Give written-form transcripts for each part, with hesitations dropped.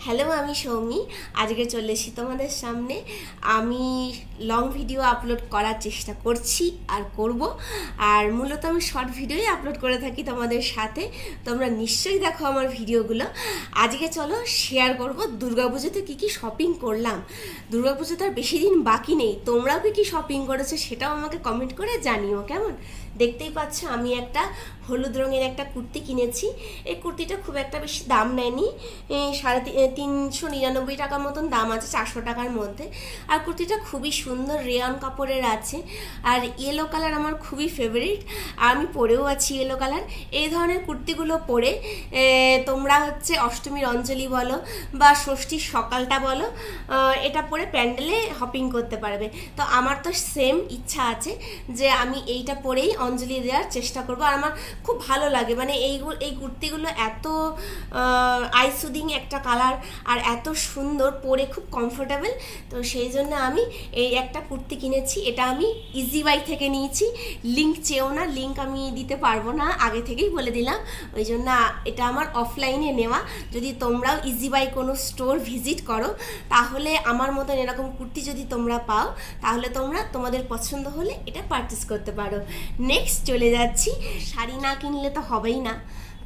Hello, আমি সৌমি। আজকে চলে এসেছি তোমাদের সামনে। আমি লং ভিডিও আপলোড করার চেষ্টা করছি আর করব। আর মূলত আমি শর্ট ভিডিওই আপলোড করে থাকি তোমাদের সাথে। তোমরা নিশ্চয়ই দেখো আমার ভিডিওগুলো। আজকে চলো শেয়ার করব দুর্গাপুজোতে কী কী শপিং করলাম। দুর্গাপুজোতে আর বেশি দিন বাকি নেই, তোমরাও কী শপিং করেছো সেটাও আমাকে কমেন্ট করে জানিও কেমন। দেখতেই পাচ্ছ আমি একটা হলুদ রঙের একটা কুর্তি কিনেছি। এই কুর্তিটা খুব একটা বেশি দাম নেয়নি, 399 টাকার মতন দাম আছে, 400 টাকার মধ্যে। আর কুর্তিটা খুবই সুন্দর রেয়ন কাপড়ের আছে। আর ইয়েলো কালার আমার খুবই ফেভারিট, আর আমি পরেও আছি ইয়েলো কালার। এই ধরনের কুর্তিগুলো পরে তোমরা হচ্ছে অষ্টমীর অঞ্জলি বলো বা ষষ্ঠীর সকালটা বলো, এটা পরে প্যান্ডেলে হপিং করতে পারবে। তো আমার তো সেম ইচ্ছা আছে যে আমি এইটা পরেই অঞ্জলি দেওয়ার চেষ্টা করব। আর আমার খুব ভালো লাগে, মানে এই কুর্তিগুলো এত আই সুদিং একটা কালার আর এত সুন্দর, পরে খুব কমফোর্টেবল। তো সেই জন্য আমি এই একটা কুর্তি কিনেছি। এটা আমি ইজি বাই থেকে নিয়েছি। লিঙ্ক চেয়েও না, লিঙ্ক আমি দিতে পারবো না, আগে থেকেই বলে দিলাম। ওই জন্য এটা আমার অফলাইনে নেওয়া। যদি তোমরাও ইজি বাই কোনো স্টোর ভিজিট করো তাহলে আমার মতন এরকম কুর্তি যদি তোমরা পাও তাহলে তোমরা তোমাদের পছন্দ হলে এটা পারচেস করতে পারো। নেক্সট চলে যাচ্ছি, শাড়ি না কিনলে তো হবেই না।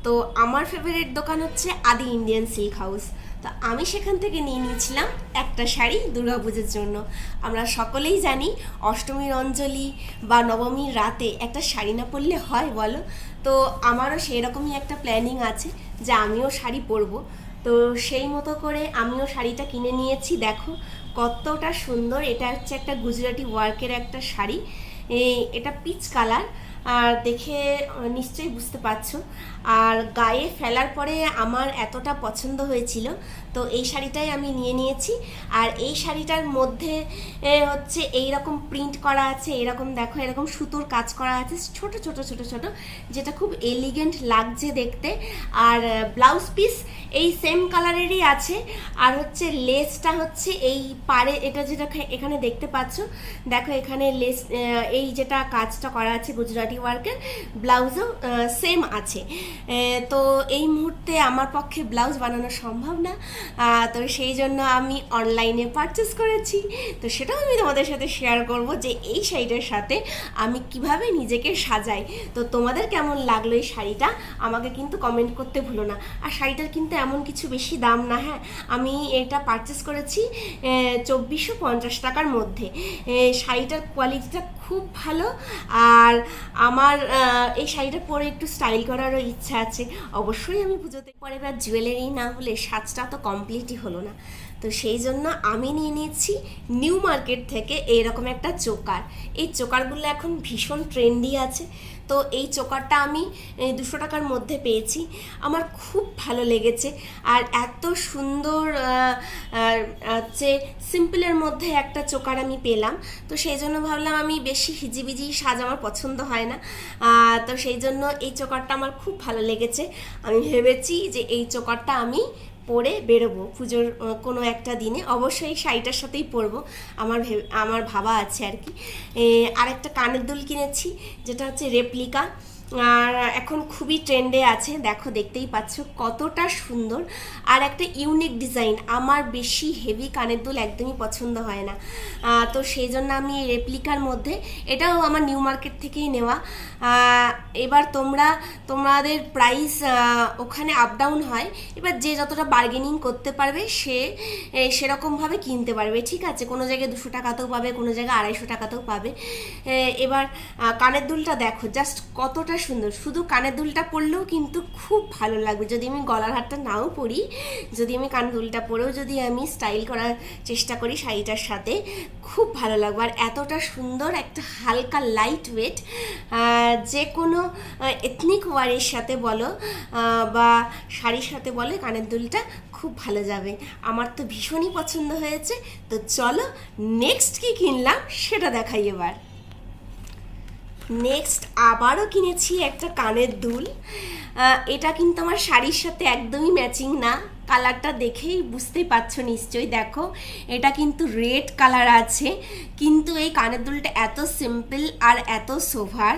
তো আমার ফেভারিট দোকান হচ্ছে আদি ইন্ডিয়ান সিল্ক হাউস। তো আমি সেখান থেকে নিয়ে নিয়েছিলাম একটা শাড়ি দুর্গাপুজোর জন্য। আমরা সকলেই জানি অষ্টমীর অঞ্জলি বা নবমীর রাতে একটা শাড়ি না পরলে হয় বলো। তো আমারও সেই রকমই একটা প্ল্যানিং আছে যে আমিও শাড়ি পরবো। তো সেই মতো করে আমিও শাড়িটা কিনে নিয়েছি। দেখো কতটা সুন্দর, এটা হচ্ছে একটা গুজরাটি ওয়ার্কের একটা শাড়ি। এটা পিচ কালার, আর দেখে নিশ্চয়ই বুঝতে পারছো। আর গায়ে ফেলার পরে আমার এতটা পছন্দ হয়েছিল, তো এই শাড়িটাই আমি নিয়ে নিয়েছি। আর এই শাড়িটার মধ্যে হচ্ছে এই রকম প্রিন্ট করা আছে, এরকম দেখো এরকম সুতোর কাজ করা আছে ছোট ছোট ছোট ছোট, যেটা খুব এলিগেন্ট লাগছে দেখতে। আর ব্লাউজ পিস এই সেম কালারেরই আছে। আর হচ্ছে লেসটা হচ্ছে এই পাড়ে, এটা যেটা এখানে দেখতে পাচ্ছ, দেখো এখানে লেস এই যেটা কাজটা করা আছে গুজরাটি ওয়ার্কের, ব্লাউজও সেম আছে। তো এই মুহূর্তে আমার পক্ষে ব্লাউজ বানানো সম্ভব না, তো সেই জন্য আমি অনলাইনে পারচেস করেছি। তো সেটাও আমি তোমাদের সাথে শেয়ার করব যে এই শাড়িটার সাথে আমি কিভাবে নিজেকে সাজাই। তো তোমাদের কেমন লাগলো এই শাড়িটা আমাকে কিন্তু কমেন্ট করতে ভুলো না। আর শাড়িটার কিন্তু এমন কিছু বেশি দাম না, হ্যাঁ, আমি এটা পারচেস করেছি 2450 টাকার মধ্যে। শাড়িটার কোয়ালিটিটা খুব ভালো। আর আমার এই শাড়িটা পরে একটু স্টাইল করারও ইচ্ছা আছে। অবশ্যই আমি পুজোতে পরে, এবার জুয়েলারি না হলে সাজটা তো কমপ্লিটই হলো না। তো সেই জন্য আমি নিয়ে নিয়েছি নিউ মার্কেট থেকে এইরকম একটা চোকার। এই চোকারগুলো এখন ভীষণ ট্রেন্ডি আছে। তো এই চোকারটা আমি 200 টাকার মধ্যে পেয়েছি, আমার খুব ভালো লেগেছে। আর এত সুন্দর হচ্ছে সিম্পলের মধ্যে একটা চোকার আমি পেলাম। তো সেই জন্য ভাবলাম, আমি বেশি হিজিবিজি সাজ আমার পছন্দ হয় না। তো সেই জন্য এই চোকারটা আমার খুব ভালো লেগেছে। আমি ভেবেছি যে এই চোকারটা আমি পরে বেরোবো পুজোর কোনো একটা দিনে, অবশ্যই শাড়িটার সাথেই পরবো। আমার ভাবা আছে আর কি। আর একটা কানের দুল কিনেছি, যেটা হচ্ছে রেপ্লিকা, আর এখন খুবই ট্রেন্ডে আছে। দেখো দেখতেই পাচ্ছ কতটা সুন্দর, আর একটা ইউনিক ডিজাইন। আমার বেশি হেভি কানের দুল একদমই পছন্দ হয় না। তো সেই জন্য আমি এই রেপ্লিকার মধ্যে, এটাও আমার নিউ মার্কেট থেকেই নেওয়া। এবার তোমাদের প্রাইস ওখানে আপ ডাউন হয়, এবার যে যতটা বার্গেনিং করতে পারবে সে সেরকমভাবে কিনতে পারবে, ঠিক আছে। কোনো জায়গায় 200 টাকাতেও পাবে, কোনো জায়গায় 250 টাকাতেও পাবে। এবার কানের দুলটা দেখো জাস্ট কতটা সুন্দর। শুধু কানের দুলটা পরলেও কিন্তু খুব ভালো লাগবে। যদি আমি গলার হারটা নাও পরি, যদি আমি কানের দুলটা পরেও যদি আমি স্টাইল করার চেষ্টা করি শাড়িটার সাথে, খুব ভালো লাগবে। আর এতটা সুন্দর একটা হালকা লাইট ওয়েট, যে কোনো এথনিক ওয়ারের সাথে বলো বা শাড়ির সাথে বলো, কানের দুলটা খুব ভালো যাবে। আমার তো ভীষণই পছন্দ হয়েছে। তো চলো নেক্সট কি কিনলাম সেটা দেখাই এবার। নেক্সট আবারও কিনেছি একটা কানের দুল। এটা কিন্তু আমার শাড়ির সাথে একদমই ম্যাচিং না, কালারটা দেখেই বুঝতেই পারছো নিশ্চয়ই। দেখো এটা কিন্তু রেড কালার আছে, কিন্তু এই কানের দুলটা এত সিম্পল আর এত সোভার,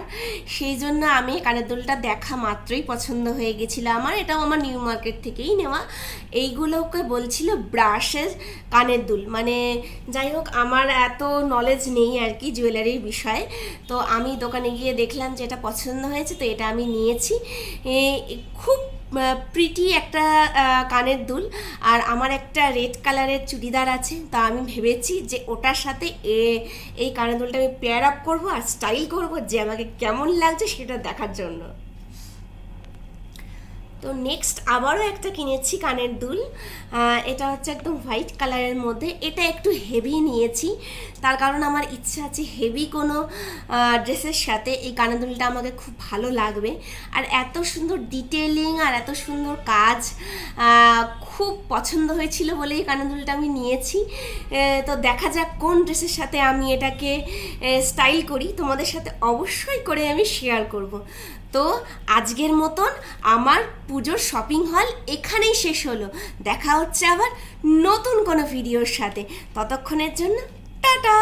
সেই জন্য আমি কানের দুলটা দেখা মাত্রই পছন্দ হয়ে গেছিলো আমার। এটাও আমার নিউ মার্কেট থেকেই নেওয়া। এইগুলোকে বলছিল ব্রাশের কানের দুল, মানে যাই হোক আমার এত নলেজ নেই আর কি জুয়েলারির বিষয়ে। তো আমি দোকানে গিয়ে দেখলাম যে এটা পছন্দ হয়েছে, তো এটা আমি নিয়েছি। খুব প্রিটি একটা কানের দুল। আর আমার একটা রেড কালারের চুড়িদার আছে, তা আমি ভেবেছি যে ওটার সাথে এই কানের দুলটা আমি পেয়ার আপ করবো আর স্টাইল করবো, যে আমাকে কেমন লাগছে সেটা দেখার জন্য। তো নেক্সট আবারও একটা কিনেছি কানের দুল। এটা হচ্ছে একদম হোয়াইট কালারের মধ্যে। এটা একটু হেভি নিয়েছি, তার কারণ আমার ইচ্ছা আছে হেভি কোনো ড্রেসের সাথে এই কানের দুলটা আমাকে খুব ভালো লাগবে। আর এত সুন্দর ডিটেলিং আর এত সুন্দর কাজ খুব পছন্দ হয়েছিল বলে এই কানের দুলটা আমি নিয়েছি। তো দেখা যাক কোন ড্রেসের সাথে আমি এটাকে স্টাইল করি, তোমাদের সাথে অবশ্যই করে আমি শেয়ার করব। তো আজকের মতন আমার পুজোর শপিং হল এখানেই শেষ হলো। দেখা হচ্ছে আবার নতুন কোনো ভিডিওর সাথে, ততক্ষণের জন্য টাটা।